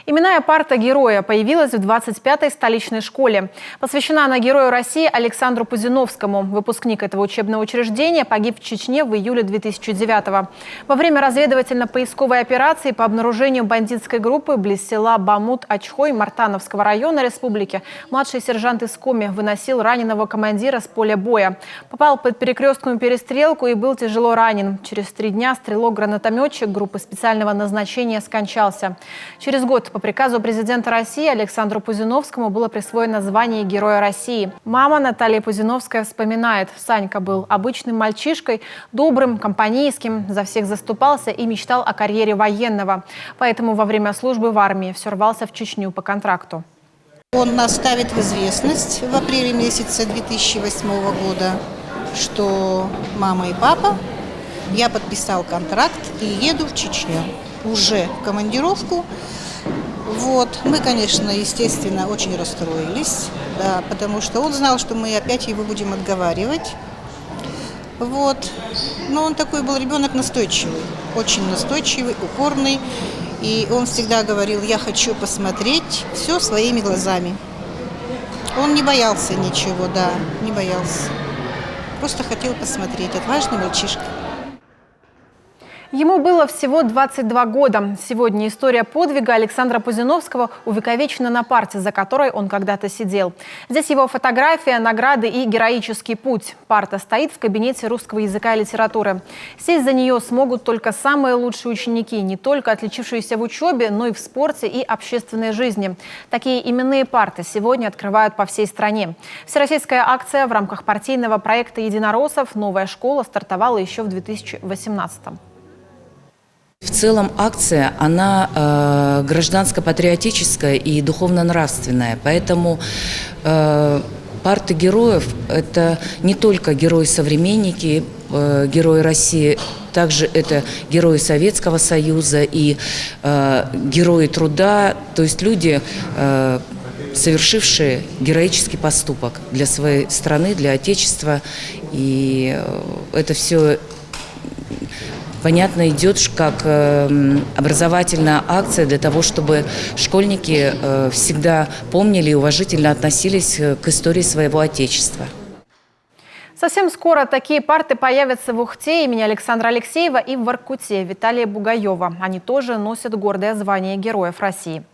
Именная парта героя появилась в 25-й столичной школе. Посвящена она герою России Александру Пузиновскому. Выпускник этого учебного учреждения погиб в Чечне в июле 2009-го. Во время разведывательно-поисковой операции по обнаружению бандитской группы близ села Бамут-Ачхой Мартановского района республики младший сержант из Коми выносил раненого командира с поля боя. Попал под перекрестную перестрелку и был тяжело ранен. Через 3 дня стрелок-гранатометчик группы специального назначения скончался. Через год по приказу президента России Александру Пузиновскому было присвоено звание Героя России. Мама Наталья Пузиновская вспоминает: Санька был обычным мальчишкой, добрым, компанейским, за всех заступался и мечтал о карьере военного. Поэтому во время службы в армии все рвался в Чечню по контракту. Он нас ставит в известность в апреле месяце 2008 года, что мама и папа, я подписал контракт и еду в Чечню. Уже в командировку. Вот. Мы, конечно, естественно, очень расстроились, да, потому что он знал, что мы опять его будем отговаривать. Вот. Но он такой был ребенок настойчивый, очень настойчивый, упорный. И он всегда говорил: я хочу посмотреть все своими глазами. Он не боялся ничего, да, не боялся. Просто хотел посмотреть. Отважный мальчишка. Ему было всего 22 года. Сегодня история подвига Александра Пузиновского увековечена на парте, за которой он когда-то сидел. Здесь его фотография, награды и героический путь. Парта стоит в кабинете русского языка и литературы. Сесть за нее смогут только самые лучшие ученики, не только отличившиеся в учебе, но и в спорте и общественной жизни. Такие именные парты сегодня открывают по всей стране. Всероссийская акция в рамках партийного проекта «Единороссов. Новая школа» стартовала еще в 2018-м. В целом акция, она гражданско-патриотическая и духовно-нравственная, поэтому парты героев – это не только герои-современники, герои России, также это герои Советского Союза и герои труда, то есть люди, совершившие героический поступок для своей страны, для Отечества, и это все понятно, идет как образовательная акция для того, чтобы школьники всегда помнили и уважительно относились к истории своего Отечества. Совсем скоро такие парты появятся в Ухте имени Александра Алексеева и в Воркуте Виталия Бугаева. Они тоже носят гордое звание Героев России.